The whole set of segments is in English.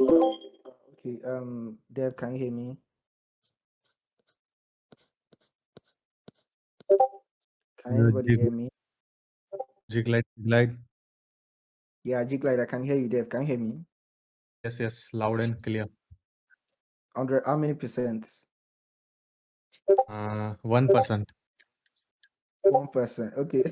Okay, Dev, can you hear me? Can anybody hear me? Glide. Yeah, G Glide, I can hear you, Dev. Can you hear me? Yes, loud and clear. 100, how many percent? 1%. 1%. Okay.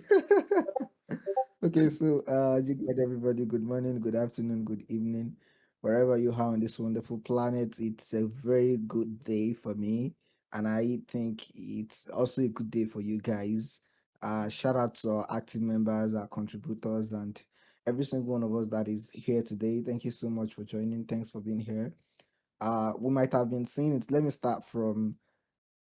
Okay, so G Glide, everybody, good morning, good afternoon, good evening. Wherever you are on this wonderful planet, it's a very good day for me. And I think it's also a good day for you guys. Shout out to our active members, our contributors, and every single one of us that is here today. Thank you so much for joining. Thanks for being here. We might have been seeing it. Let me start from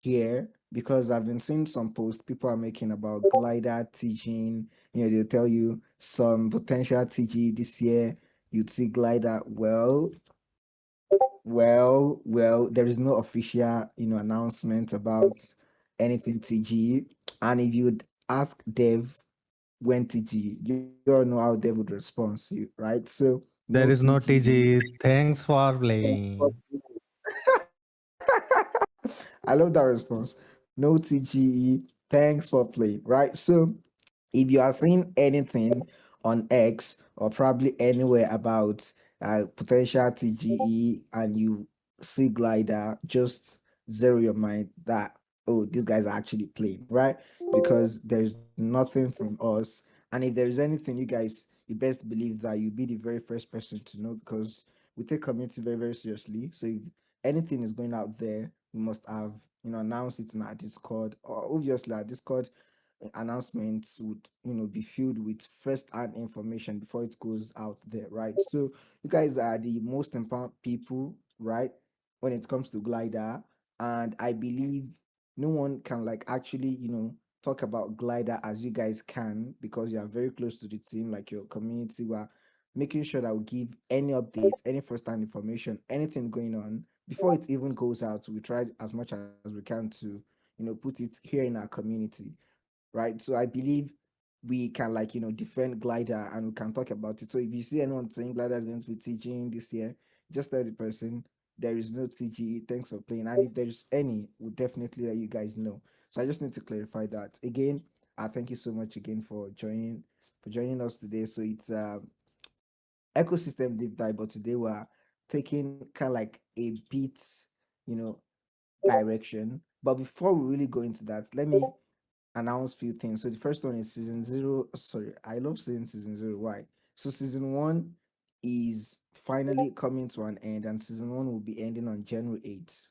here because I've been seeing some posts people are making about glider teaching. They'll tell you some potential TG this year. You'd see glider. Well, there is no official, announcement about anything TG. And if you'd ask Dev when TG, you all know how Dev would respond to you, right? So no There is no TG. TG. Thanks for playing. I love that response. No TGE. Thanks for playing. Right. So if you are seeing anything on X or probably anywhere about potential TGE and you see glider, just zero your mind that, oh, these guys are actually playing, right? Because there's nothing from us. And if there's anything, you guys, you best believe that you'll be the very first person to know because we take community very, very seriously. So if anything is going out there, we must have, announced it in our Discord, or obviously our Discord announcements would be filled with first hand information before it goes out there, right? So you guys are the most important people, right, when it comes to glider. And I believe no one can like actually talk about glider as you guys can because you are very close to the team, like your community. We're making sure that we give any updates, any first hand information, anything going on before it even goes out. We try as much as we can to put it here in our community, right? So I believe we can like defend glider and we can talk about it. So if you see anyone saying glider is going to be teaching this year, just tell the person there is no TGE. Thanks for playing. And if there's any, we'll definitely let you guys know. So I just need to clarify that again. Thank you so much again for joining us today. So it's ecosystem deep dive, but today we're taking kind of like a bit, you know, direction. But before we really go into that, let me announce few things. So the first one is season zero. Sorry, I love saying season zero. Why? So season one is finally coming to an end, and season one will be ending on January 8th,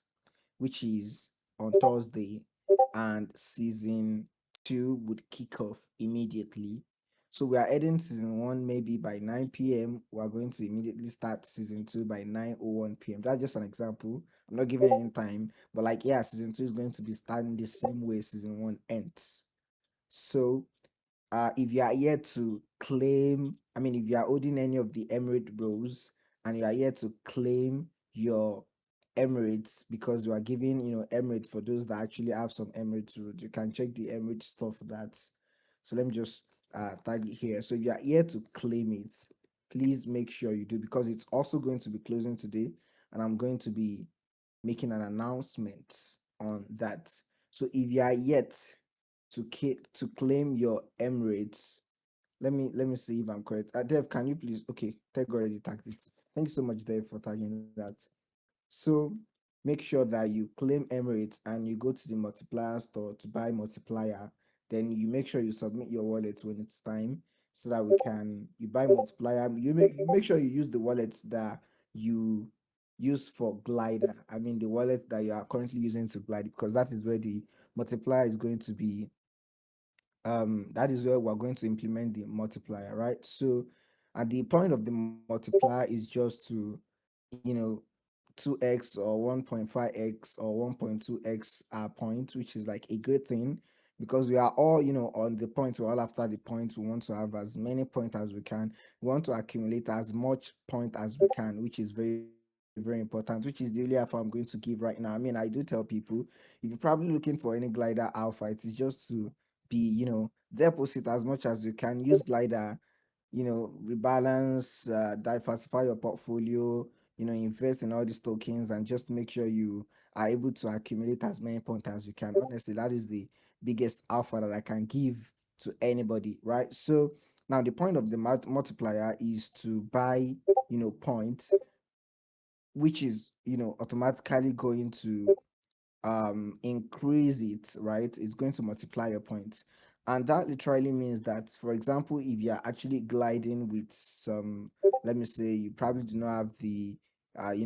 which is on Thursday, and season two would kick off immediately. So we are ending season one maybe by 9 p.m. We are going to immediately start season two by 9:01 p.m. That's just an example. I'm not giving any time, but like yeah, season two is going to be starting the same way season one ends. So if you are here to claim, I mean, if you are holding any of the Emirate roles and you are here to claim your Emirates because you are giving, Emirates for those that actually have some Emirates roles, you can check the Emirates stuff for that. So let me just tag it here. So if you are here to claim it, please make sure you do because it's also going to be closing today and I'm going to be making an announcement on that. So if you are yet to claim your Emirates. Let me see if I'm correct. Dev, can you please? Okay, Tech already tagged it. Thank you so much, Dev, for tagging that. So make sure that you claim Emirates and you go to the multiplier store to buy multiplier. Then you make sure you submit your wallet when it's time so that we can you buy multiplier. You make sure you use the wallet that you use for glider. I mean the wallet that you are currently using to glide because that is where the multiplier is going to be that is where we're going to implement the multiplier, right? So at the point of the multiplier is just to you know 2x or 1.5x or 1.2x point, which is like a great thing because we are all on the point, we're all after the point. We want to have as many points as we can. We want to accumulate as much point as we can, which is very, very important, which is the only alpha I'm going to give right now. I mean, I do tell people if you're probably looking for any glider alpha, it is just to be deposit as much as you can, use glider, rebalance, diversify your portfolio, invest in all these tokens and just make sure you are able to accumulate as many points as you can. Honestly, that is the biggest alpha that I can give to anybody, right? So now the point of the multiplier is to buy, points, which is, automatically going to increase it, right? It's going to multiply your points. And that literally means that, for example, if you're actually gliding with some, let me say, you probably do not have the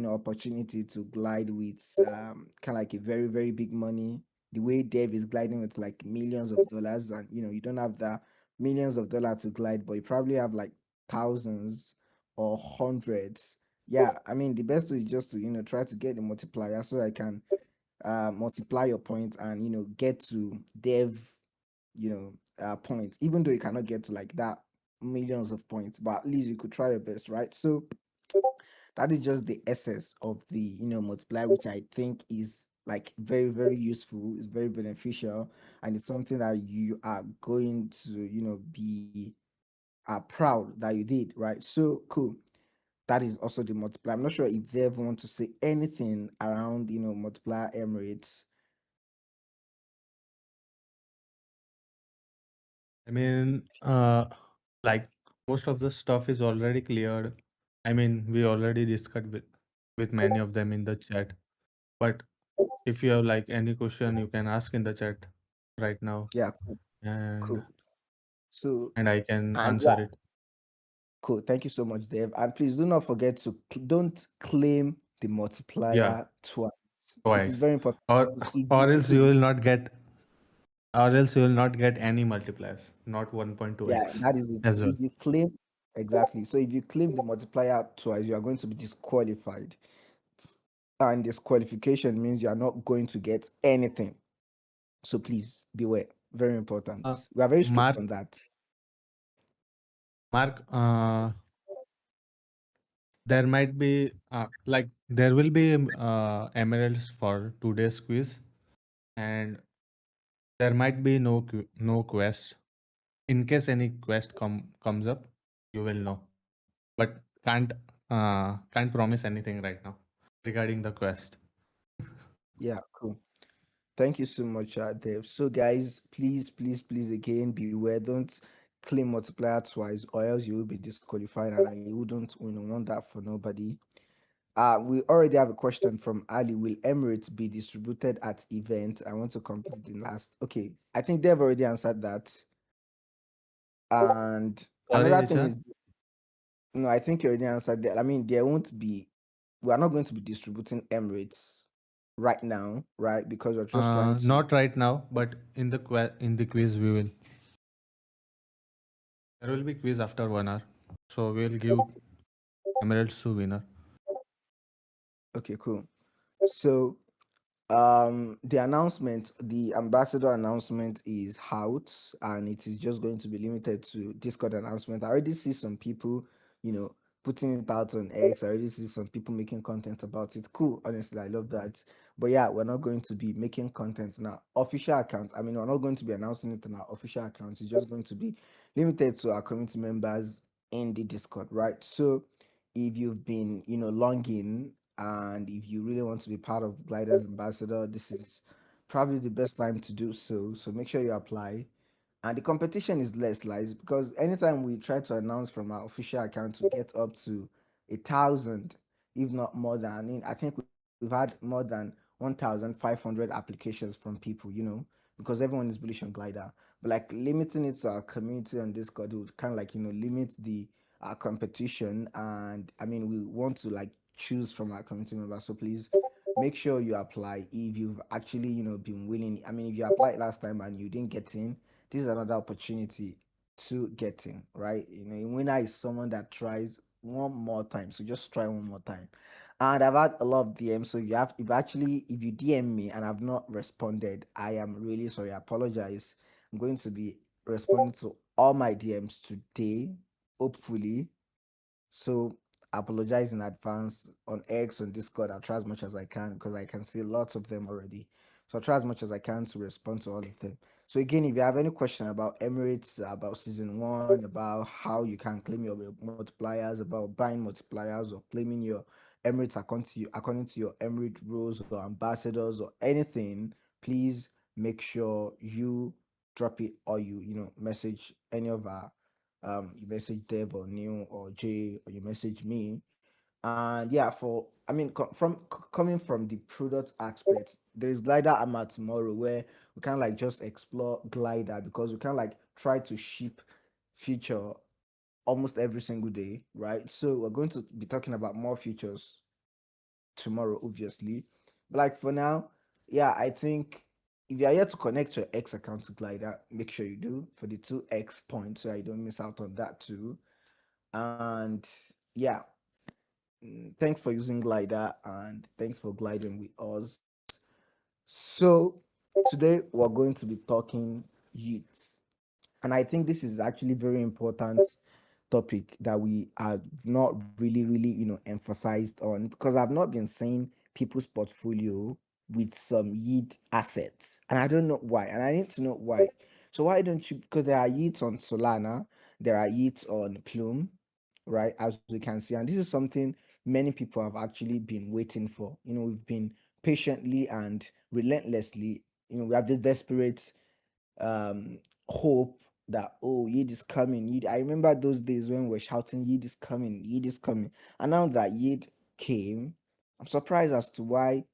opportunity to glide with kind of like a very, very big money. The way Dev is gliding with like millions of dollars, and you don't have the millions of dollars to glide, but you probably have like thousands or hundreds. Yeah, I mean the best way is just to try to get the multiplier so I can multiply your points and get to dev points, even though you cannot get to like that millions of points, but at least you could try your best, right? So that is just the essence of the multiplier, which I think is like very, very useful. It's very beneficial, and it's something that you are going to be proud that you did, right? So cool. That is also the multiplier. I'm not sure if they ever want to say anything around multiplier Emirates. I mean, like most of the stuff is already cleared. I mean, we already discussed with many of them in the chat. But if you have like any question, you can ask in the chat right now, Yeah, cool, and cool. So, and I can and answer yeah, it cool. Thank you so much, Dave. And please do not forget to don't claim the yeah multiplier twice. It is twice, very important. or If or you else you claim, will not get, or else you will not get any multipliers, not yeah, 1.2x that is it. as well. If you claim exactly, so if you claim the multiplier twice, you are going to be disqualified, and disqualification means you are not going to get anything. So please beware. Very important. Uh, We are very strict Mark, on that. Mark, there might be like there will be emeralds for today's quiz, and there might be no quest. In case any quest comes up, you will know, but can't promise anything right now regarding the quest. Yeah, cool. Thank you so much, Dave. So, guys, please, please, please, again, beware. Don't claim multiplier twice, or else you will be disqualified, and I wouldn't want that for nobody. We already have a question from Ali. Will Emirates be distributed at event? I want to complete the last. Okay, I think they've already answered that. And Sorry, another which thing one? is, no, I think you already answered that. I mean, there won't be. We are not going to be distributing Emirates right now, right? Because we're just trying to. Not right now, but in the in the quiz we will. There will be quiz after 1 hour, so we'll give emeralds to winner. Okay, cool. So the announcement, the ambassador announcement is out, and it is just going to be limited to Discord announcement. I already see some people, you know putting it out on X. I already see some people making content about it. Cool, honestly, I love that. But yeah, we're not going to be making content in our official account. I mean, we're not going to be announcing it on our official account. It's just going to be limited to our community members in the Discord, right? So if you've been longing, and if you really want to be part of Glider's ambassador, this is probably the best time to do so. So make sure you apply. And the competition is less, lies, because anytime we try to announce from our official account, we get up to 1,000, if not more than. I think we've had more than 1,500 applications from people, because everyone is bullish on Glider. But like limiting it to our community on Discord would kind of like limit the competition. And I mean, we want to like choose from our community members. So please make sure you apply if you've actually been willing. I mean, if you applied last time and you didn't get in, this is another opportunity to get in, right? A winner is someone that tries one more time. So just try one more time. And I've had a lot of DMs. So if you DM me and I've not responded, I am really sorry. I apologize. I'm going to be responding to all my DMs today, hopefully. So I apologize in advance. On X, on Discord, I'll try as much as I can because I can see lots of them already. So I'll try as much as I can to respond to all of them. So again, if you have any question about Emirates, about season one, about how you can claim your multipliers, about buying multipliers or claiming your Emirates according to your Emirate rules or ambassadors or anything, please make sure you drop it, or you message any of our you message Dev or Neil or Jay, or you message me. And yeah, coming from the product aspect, there is Glider Armor tomorrow, where we can like just explore Glider, because we can like try to ship feature almost every single day, right? So we're going to be talking about more features tomorrow, obviously. But like for now, yeah, I think if you are yet to connect your X account to Glider, make sure you do for the 2X points, so you don't miss out on that too. And yeah, thanks for using Glider, and thanks for gliding with us. So today we're going to be talking youth, and I think this is actually very important topic that we have not really emphasized on, because I've not been seeing people's portfolio with some yield assets, and I don't know why, and I need to know why. So why don't you? Because there are yields on Solana, there are yields on Plume, right, as we can see, and this is something many people have actually been waiting for. We've been patiently and relentlessly, we have this desperate hope that, oh, Yid is coming. Yid, I remember those days when we were shouting, Yid is coming, Yid is coming. And now that Yid came, I'm surprised as to why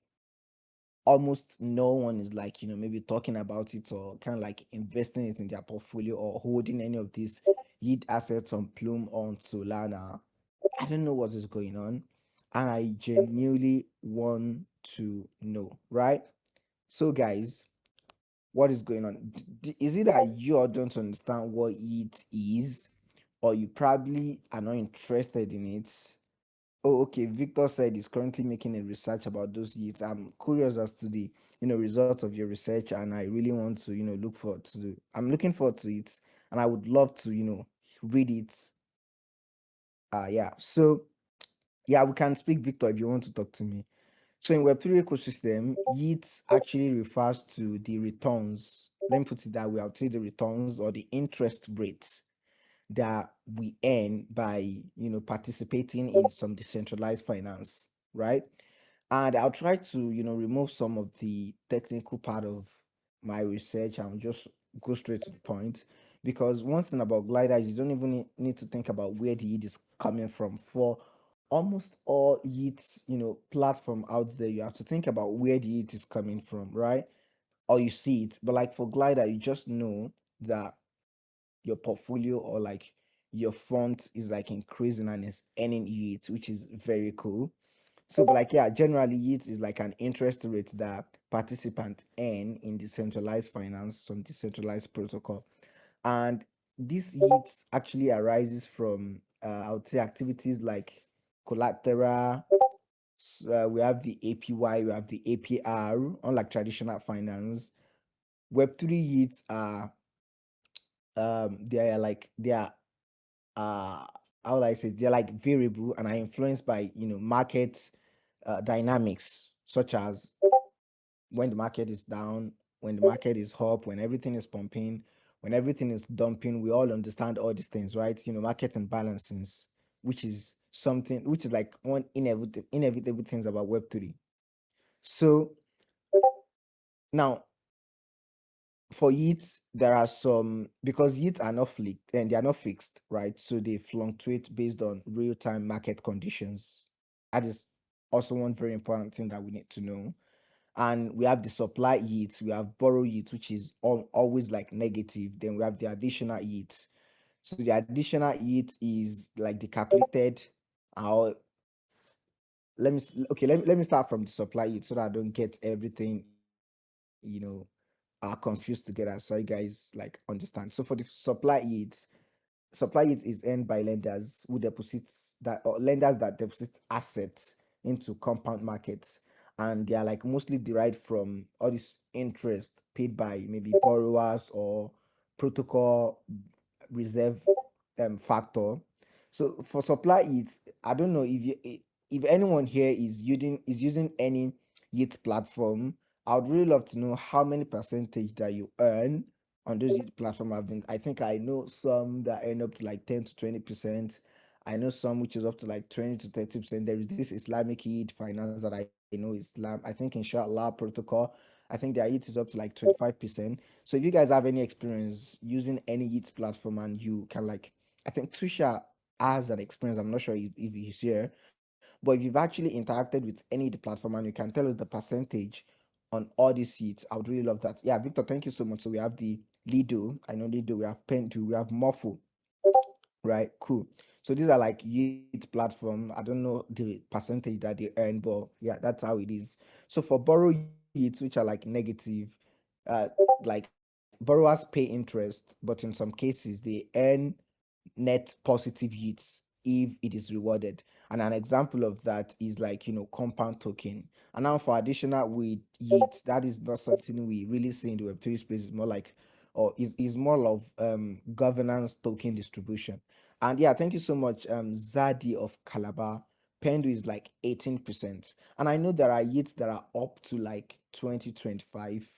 almost no one is like, maybe talking about it, or kind of like investing it in their portfolio, or holding any of these Yid assets on Plume or on Solana. I don't know what is going on. And I genuinely want to know, right? So guys, what is going on? Is it that you all don't understand what it is, or you probably are not interested in it? Oh, okay. Victor said he's currently making a research about those yeats. I'm curious as to the results of your research, and I really want to look forward to. I'm looking forward to it, and I would love to read it. Yeah. So yeah, we can speak, Victor, if you want to talk to me. So in Web3 ecosystem, yields actually refers to the returns. Let me put it that way. I'll say the returns, or the interest rates that we earn by participating in some decentralized finance, right? And I'll try to remove some of the technical part of my research and just go straight to the point. Because one thing about Glider is you don't even need to think about where the yield is coming from. For almost all yields platform out there, you have to think about where the yield is coming from, right? Or you see it. But like for Glider, you just know that your portfolio, or like your fund, is like increasing and is earning yields, which is very cool. So, but like, yeah, generally yields is like an interest rate that participants earn in decentralized finance, some decentralized protocol. And this yields actually arises from I would say activities like collateral. We have the APY, we have the APR. Unlike traditional finance, Web3 yields are they are uh how would I say, they're like variable and are influenced by market dynamics, such as when the market is down, when the market is up, when everything is pumping, when everything is dumping. We all understand all these things, right? Market imbalances, which is something which is like one inevitable things about Web3. So now, for yields, there are some, because yields are not flicked and they are not fixed, right? So they fluctuate based on real-time market conditions. That is also one very important thing that we need to know. And we have the supply yields, we have borrow yields, which is always like negative. Then we have the additional yields. So the additional yield is like the calculated, or let me start from the supply yield, so that I don't get everything confused together, so you guys like understand. So for the supply yield is earned by lenders who deposits that or lenders that deposit assets into compound markets, and they are like mostly derived from all this interest paid by maybe borrowers or protocol reserve factor. So for supply yield, I don't know if anyone here is using any yield platform. I would really love to know how many percentage that you earn on those youth platform I've been, I think I know some that end up to like 10 to 20%. I know some which is up to like 20 to 30%. There is this Islamic Eid finance that I know Islam. I think Inshallah protocol. I think their EAT is up to like 25%. So if you guys have any experience using any EAT platform and you can like, I think Tusha has an experience. I'm not sure if he's here, but if you've actually interacted with any of the platform and you can tell us the percentage on all these seats, I would really love that. Yeah, Victor, thank you so much. So we have the Lido, I know Lido, we have Pentu, we have Morpho, right? Cool. So these are like youth platform. I don't know the percentage that they earn, but yeah, that's how it is. So for borrow yields, which are like negative, like borrowers pay interest, but in some cases they earn net positive yields if it is rewarded. And an example of that is like, compound token. And now for additional with yields, that is not something we really see in the Web3 space. It's more like, or is more of governance token distribution. And yeah, thank you so much, Zadi of Calabar. Pendu is like 18%. And I know there are yields that are up to like 2025.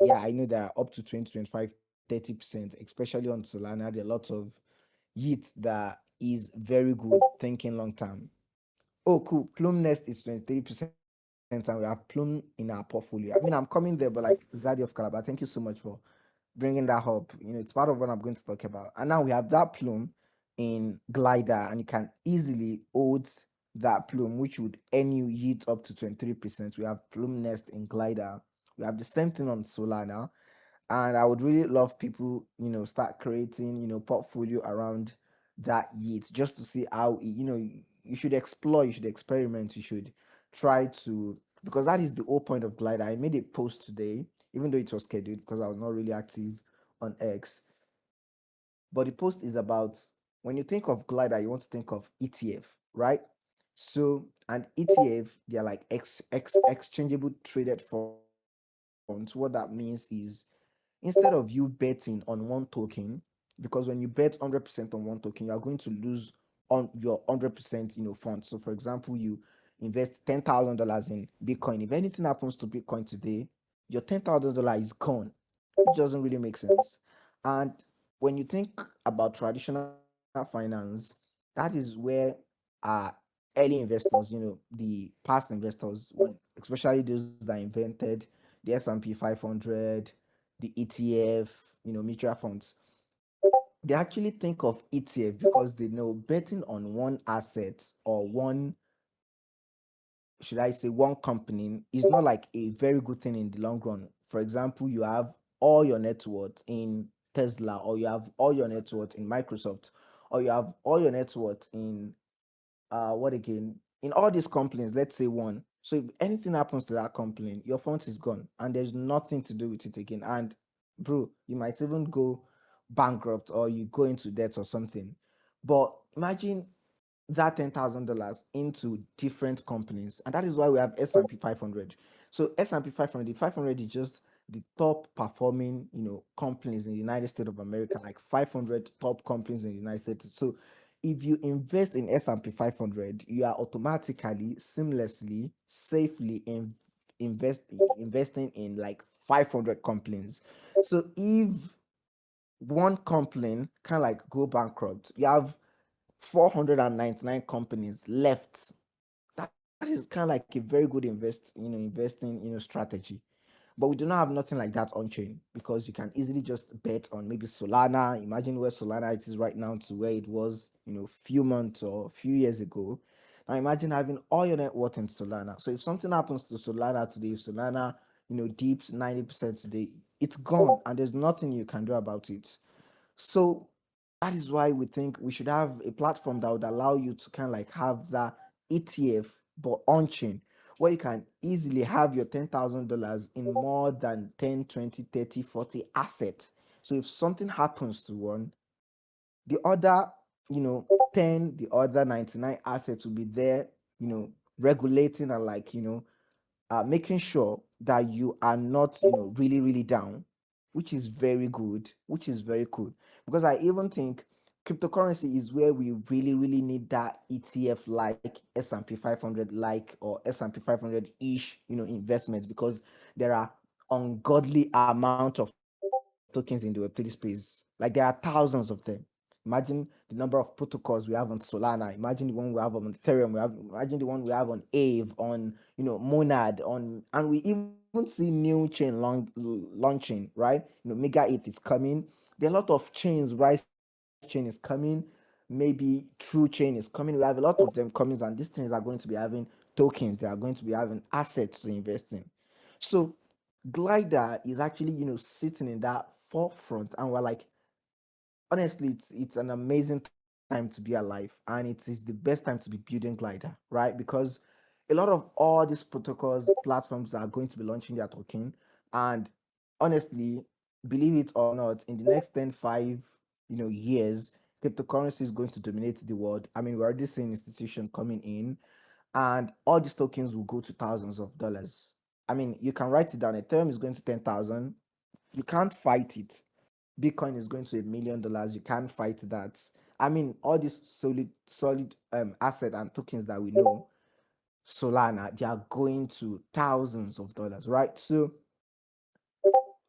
Yeah, I know there are up to 2025, 30%, especially on Solana. There are lots of yield that is very good thinking long term. Oh, cool. Plum Nest is 23%, and we have Plum in our portfolio. I mean, I'm coming there, but like Zadi of Calabar, thank you so much for bringing that up. It's part of what I'm going to talk about. And now we have that Plum in Glider, and you can easily hold that Plum, which would earn you yield up to 23%. We have Plum Nest in Glider. We have the same thing on Solana, and I would really love people, start creating, portfolio around that yield just to see how you should explore, you should experiment, you should try to, because that is the whole point of Glider. I made a post today, even though it was scheduled because I was not really active on X. But the post is about, when you think of Glider, you want to think of ETF, right? So an ETF, they're like exchangeable traded funds. What that means is, instead of you betting on one token, because when you bet 100% on one token, you are going to lose on your 100%, funds. So for example, you invest $10,000 in Bitcoin. If anything happens to Bitcoin today, your $10,000 is gone, which doesn't really make sense. And when you think about traditional finance, that is where uh early investors, the past investors, especially those that invented the S&P 500, the ETF, mutual funds, they actually think of ETF because they know betting on one asset or one, should I say, one company is not like a very good thing in the long run. For example, you have all your net worth in Tesla, or you have all your net worth in Microsoft, or you have all your net worth in what again, in all these companies, let's say one. So if anything happens to that company, your funds is gone and there's nothing to do with it again. And bro, you might even go bankrupt or you go into debt or something. But imagine that $10,000 into different companies, and that is why we have S&P 500. So S&P 500, the 500 is just the top performing, companies in the United States of America, like 500 top companies in the United States. So if you invest in S&P 500, you are automatically, seamlessly, safely investing in like 500 companies. So if one company can like go bankrupt, you have 499 companies left. That is kind of like a very good investing, strategy. But we do not have nothing like that on chain, because you can easily just bet on maybe Solana. Imagine where Solana it is right now to where it was, few months or few years ago. Now imagine having all your net worth in Solana. So if something happens to Solana today, if Solana, dips 90% today, it's gone and there's nothing you can do about it. So that is why we think we should have a platform that would allow you to kind of like have that ETF, but on chain, where you can easily have your $10,000 in more than 10, 20, 30, 40 assets. So if something happens to one, the other, 10, the other 99 assets will be there, regulating and like, making sure that you are not, really, really down, which is very good, which is very cool. Because I even think cryptocurrency is where we really, really need that ETF like S&P 500 like, or S&P 500 ish, investments, because there are ungodly amount of tokens in the Web3 space. Like there are thousands of them. Imagine the number of protocols we have on Solana. Imagine the one we have on Ethereum. Imagine the one we have on Aave, on Monad, on, and we even see new chain launching, right? Mega ETH is coming. There are a lot of chains. Rise chain is coming. Maybe True chain is coming. We have a lot of them coming, and these things are going to be having tokens. They are going to be having assets to invest in. So Glider is actually sitting in that forefront, and we're like, honestly, it's an amazing time to be alive, and it is the best time to be building Glider, right? Because a lot of all these protocols platforms are going to be launching their token, and honestly, believe it or not, in the next 10, 5 years, cryptocurrency is going to dominate the world. I mean, we're already seeing institutions coming in, and all these tokens will go to thousands of dollars. I mean, you can write it down. Ethereum is going to 10,000. You can't fight it. Bitcoin is going to $1 million. You can't fight that. I mean, all these solid asset and tokens that we know, Solana, they are going to thousands of dollars, right? So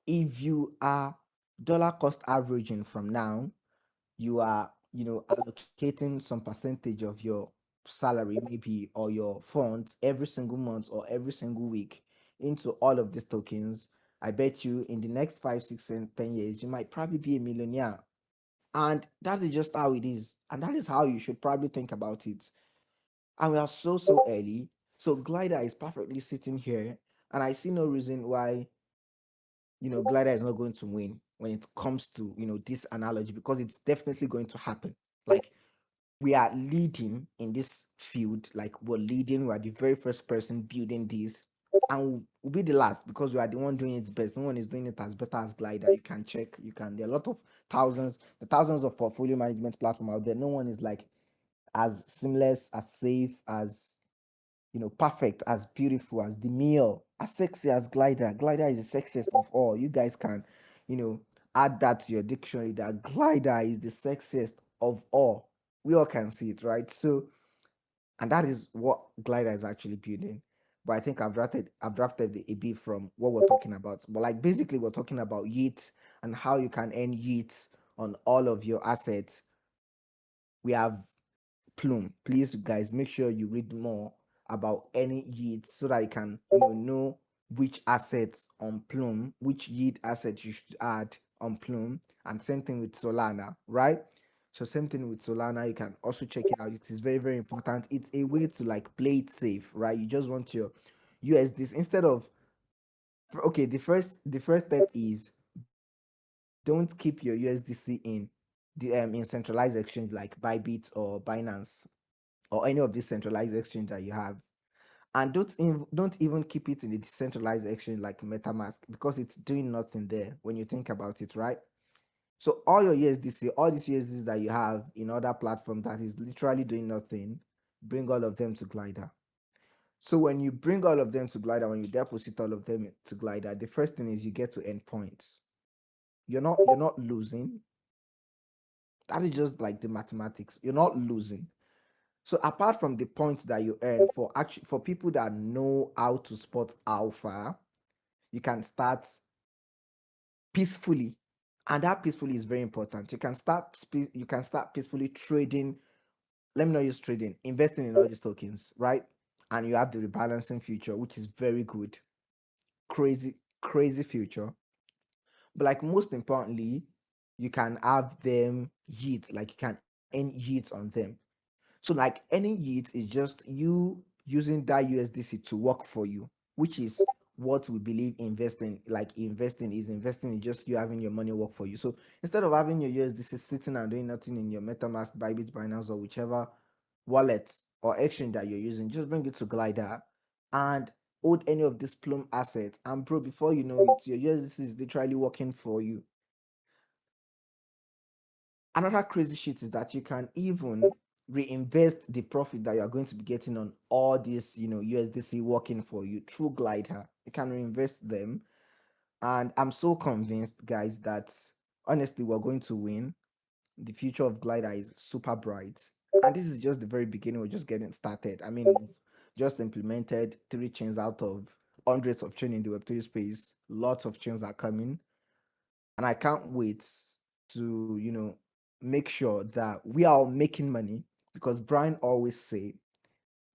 if you are dollar cost averaging from now, you are allocating some percentage of your salary maybe, or your funds, every single month or every single week into all of these tokens. I bet you in the next 5, 6, and 10 years you might probably be a millionaire. And that is just how it is, and that is how you should probably think about it. And we are so early. So Glider is perfectly sitting here, and I see no reason why Glider is not going to win when it comes to this analogy, because it's definitely going to happen. Like, we are leading in this field. Like, we're leading. We are the very first person building this, and we'll be the last because we are the one doing it best. No one is doing it as better as Glider. You can check. You can. There are a lot of thousands of portfolio management platform out there. No one is like as seamless, as safe, as perfect, as beautiful, as demure, as sexy as Glider. Glider is the sexiest of all. You guys can, you know, add that to your dictionary, that Glider is the sexiest of all. We all can see it, right? So, and that is what Glider is actually building. But I think I've drafted a bit from what we're talking about. But like, basically, we're talking about YEET and how you can earn YEET on all of your assets. We have Plume. Please, guys, make sure you read more about any yield so that you can know which assets on Plume, which yield assets you should add on Plume, and same thing with Solana, right? So same thing with Solana. You can also check it out. It is very important. It's a way to like play it safe, right? You just want your USDs instead of okay. The first step is don't keep your USDC in centralized exchange like Bybit or Binance or any of these centralized exchange that you have. And don't even keep it in the decentralized exchange like MetaMask, because it's doing nothing there when you think about it, right? So all your USDC, all these USDC that you have in other platforms that is literally doing nothing, bring all of them to Glider. So when you bring all of them to Glider, when you deposit all of them to Glider, the first thing is you get to end points. You're not losing. That is just like the mathematics. You're not losing. So apart from the points that you earn, for people that know how to spot alpha, you can start peacefully, and that peacefully is very important. You can start peacefully trading. Let me not use trading, investing in all these tokens, right? And you have the rebalancing feature, which is very good, crazy feature. But like, most importantly, you can have them yield, like you can earn yields on them. So like, any yield is just you using that USDC to work for you, which is what we believe investing is just you having your money work for you. So instead of having your USDC sitting and doing nothing in your MetaMask, Bybit, Binance, or whichever wallet or exchange that you're using, just bring it to Glider and hold any of this Plum assets. And bro, before you know it, your USDC is literally working for you. Another crazy shit is that you can even reinvest the profit that you're going to be getting on all this, USDC working for you through Glider. You can reinvest them. And I'm so convinced, guys, that honestly, we're going to win. The future of Glider is super bright. And this is just the very beginning. We're just getting started. I mean, we've just implemented 3 chains out of hundreds of chains in the Web3 space. Lots of chains are coming. and I can't wait to make sure that we are all making money, because Brian always say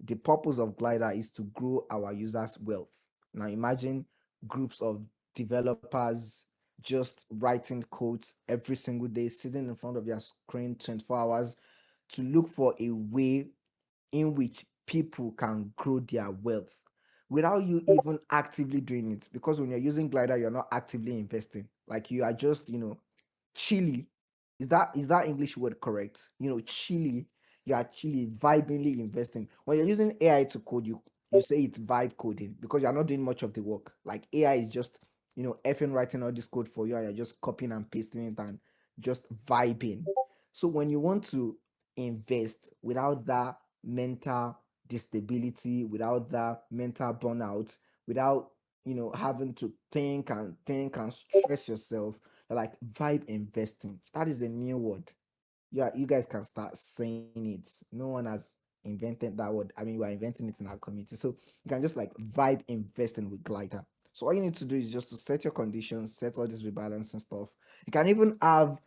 the purpose of Glider is to grow our users' wealth. Now imagine groups of developers just writing codes every single day, sitting in front of their screen 24 hours to look for a way in which people can grow their wealth without you even actively doing it. Because when you're using Glider, you're not actively investing. Like you are just, chilly. Is that English word correct? Chilly. You are chilly, vibingly investing. When you're using AI to code, you say it's vibe coding because you're not doing much of the work. Like AI is just, effing writing all this code for you, and you're just copying and pasting it and just vibing. So when you want to invest without that mental disability, without that mental burnout, without having to think and stress yourself, like vibe investing. That is a new word. Yeah, you guys can start saying it. No one has invented that word. I mean, we are inventing it in our community. So you can just like vibe investing with Glider. So all you need to do is just to set your conditions, set all this rebalancing stuff. You can even have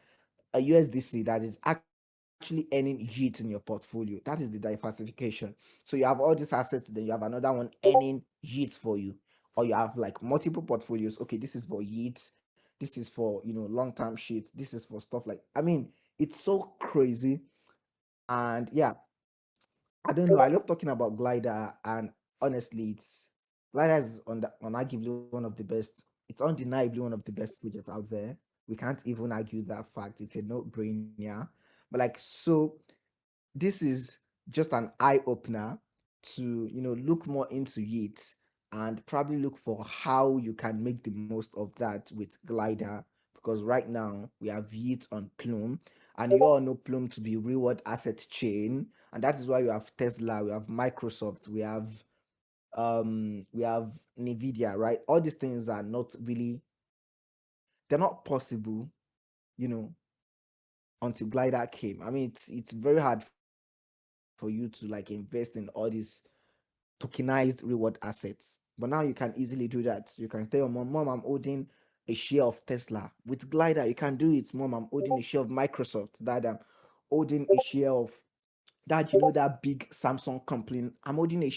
a USDC that is actually earning yield in your portfolio. That is the diversification. So you have all these assets, then you have another one earning yields for you. Or you have like multiple portfolios. Okay, this is for yields, this is for long-term sheets, this is for stuff like, I mean, it's so crazy. And yeah, I don't know. I love talking about Glider, and honestly, Glider is unarguably one of the best. It's undeniably one of the best projects out there. We can't even argue that fact. It's a no-brainer. But like, so this is just an eye opener to look more into it, and probably look for how you can make the most of that with Glider, because right now we have it on Plume, and you all know Plume to be reward asset chain, and that is why we have Tesla, we have Microsoft, we have Nvidia, right? All these things are not really, they're not possible, you know until Glider came. I mean, it's very hard for you to like invest in all these tokenized reward assets. But now you can easily do that. You can tell your mom, I'm holding a share of Tesla. With Glider, you can do it. Mom, I'm holding a share of Microsoft. Dad, I'm holding a share of that, that big Samsung company. I'm holding a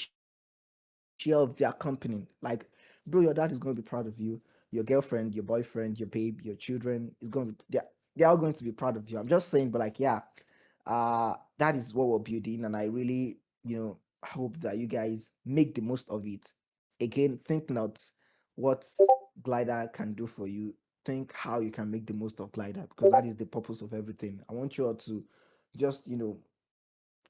share of their company. Like, bro, your dad is going to be proud of you. Your girlfriend, your boyfriend, your babe, your children is going to they're all going to be proud of you. I'm just saying, but like, yeah, that is what we're building, and I really, hope that you guys make the most of it. Again, think not what Glider can do for you. Think how you can make the most of Glider, because that is the purpose of everything. I want you all to just,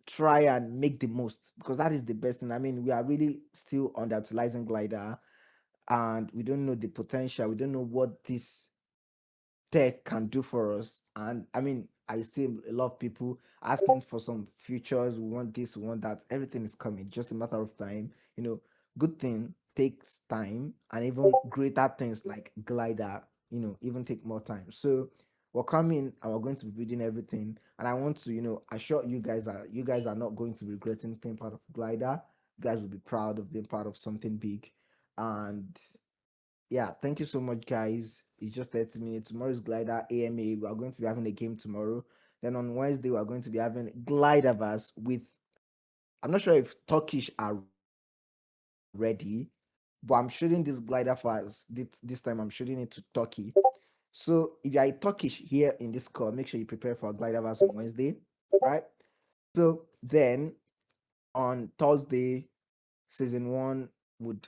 try and make the most, because that is the best thing. I mean, we are really still underutilizing Glider, and we don't know the potential. We don't know what this tech can do for us. And I mean, I see a lot of people asking for some features. We want this, we want that. Everything is coming, just a matter of time. Good thing takes time, and even greater things like Glider, even take more time. So we're coming, and we're going to be building everything. And I want to, assure you guys are not going to be regretting being part of Glider. You guys will be proud of being part of something big. And yeah, thank you so much, guys. It's just 30 minutes. Tomorrow's Glider AMA. We are going to be having a game tomorrow. Then on Wednesday, we are going to be having Gliderverse with, I'm not sure if Turkish are ready, but I'm shooting this Gliderverse. This time, I'm shooting it to Turkey. So if you are Turkish here in this call, make sure you prepare for Gliderverse on Wednesday, right? So then on Thursday, season one would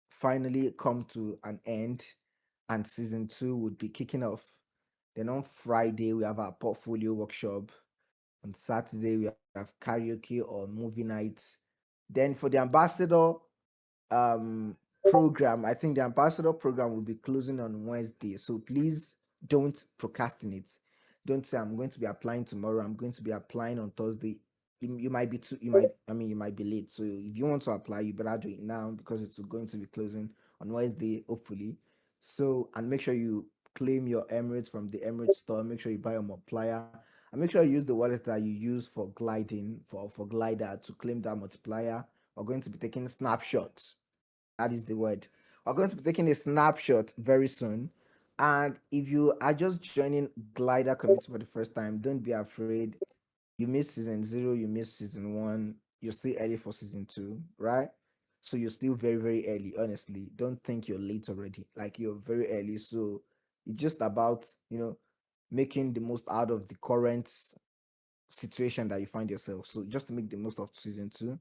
finally come to an end, and season two would be kicking off. Then on Friday, we have our portfolio workshop. On Saturday, we have karaoke or movie night. Then for the ambassador um program, I think the ambassador program will be closing on Wednesday. So please don't procrastinate. Don't say I'm going to be applying tomorrow, I'm going to be applying on Thursday. You might be too, you might be late. So if you want to apply, you better do it now, because it's going to be closing on Wednesday, hopefully. So, and make sure you claim your Emirates from the Emirates store. Make sure you buy a multiplier, and make sure you use the wallet that you use for gliding, for Glider, to claim that multiplier. We're going to be taking snapshots. That is the word. We're going to be taking a snapshot very soon. And if you are just joining Glider community for the first time, don't be afraid. You missed season zero, you missed season one, you're still early for season two, right? So you're still very, very early, honestly. Don't think you're late already. Like you're very early. So it's just about, making the most out of the current situation that you find yourself. So just to make the most of season two.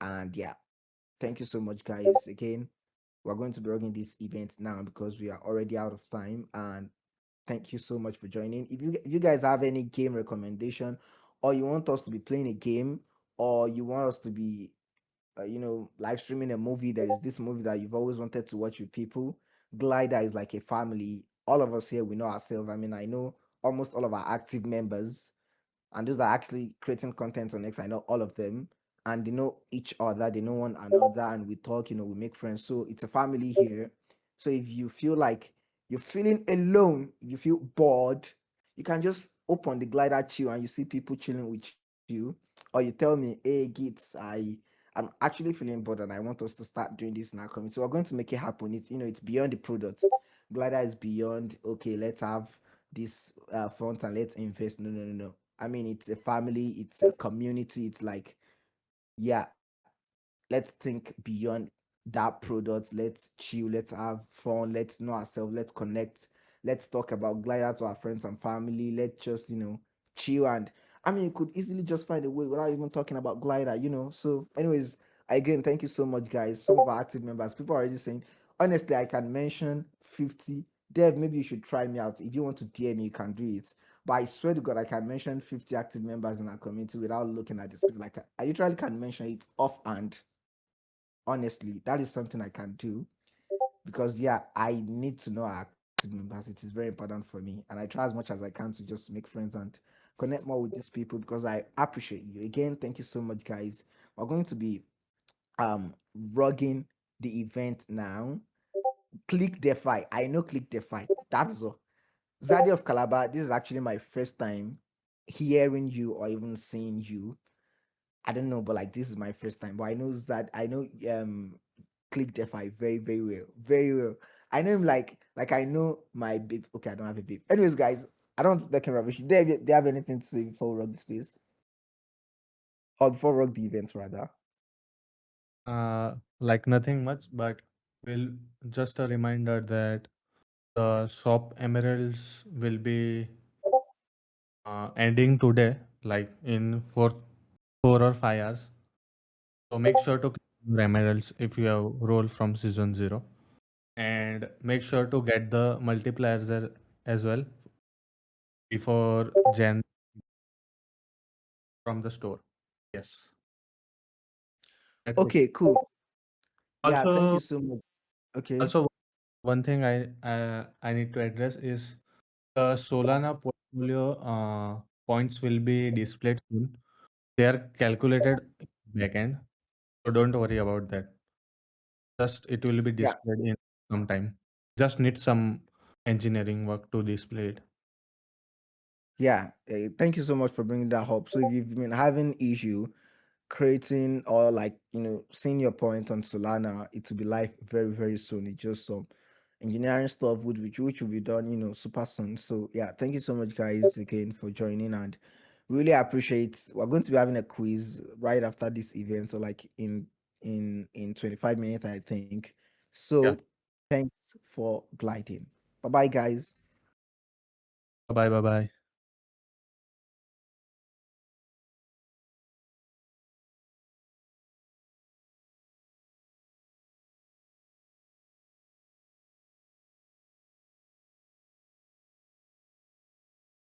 And yeah, thank you so much, guys. Again, we're going to be running this event now because we are already out of time. And thank you so much for joining. If you guys have any game recommendation, or you want us to be playing a game, or you want us to be live streaming a movie, there is this movie that you've always wanted to watch with people. Glider is like a family. All of us here, we know ourselves. I mean, I know almost all of our active members, and those are actually creating content on X. I know all of them, and they know each other, they know one another, and we talk. We make friends. So it's a family here. So if you feel like you're feeling alone, if you feel bored, you can just open the glider chill, and you see people chilling with you, or you tell me, "Hey, Gits, I'm actually feeling bored, and I want us to start doing this in our community." So we're going to make it happen. It's beyond the products. Glider is beyond. Okay, let's have this front and let's invest. No, no, no, no. I mean, it's a family, it's a community. It's like, yeah, let's think beyond that product. Let's chill, let's have fun, let's know ourselves, let's connect, let's talk about glider to our friends and family. Let's just, chill. And I mean, you could easily just find a way without even talking about glider. So, anyways, again, thank you so much, guys. Some of our active members, people are already saying, honestly, I can mention 50. Dev, maybe you should try me out. If you want to DM me, you can do it. But I swear to God, I can mention 50 active members in our community without looking at the screen. Like I literally can mention it offhand. Honestly, that is something I can do because yeah, I need to know our active members. It is very important for me, and I try as much as I can to just make friends and connect more with these people because I appreciate you. Again, thank you so much, guys. We're going to be um rugging the event now. Click DeFi. I know Click DeFi. That's all. Zadi of Calabar, this is actually my first time hearing you or even seeing you. I don't know, but like this is my first time. But I know that I know Click DeFi very, very well. Very well. I know him like I know my babe. Okay, I don't have a babe. Anyways, guys, I don't want to talk rubbish. Do you have anything to say before we rock the space? Or before we rock the event rather? Like nothing much, but will just a reminder that the shop emeralds will be ending today, like in 4 or 5 hours. So make sure to claim your emeralds if you have rolled from season zero, and make sure to get the multipliers as well before Jan from the store. Yes, that's it. Okay, cool. Yeah, thank you Also, so much. Okay. also one thing I need to address is the Solana portfolio points will be displayed soon. They are calculated backend, so don't worry about that. Just it will be Yeah. displayed in some time. Just need some engineering work to display it. Yeah. Thank you so much for bringing that up. So if you've been having issue creating or like seeing your point on Solana, it will be live very very soon. It's just some engineering stuff which will be done super soon. So yeah, thank you so much guys again for joining and really appreciate. We're going to be having a quiz right after this event, so like in 25 minutes I think. So Yeah. thanks for gliding. Bye bye guys. Bye bye. Bye bye.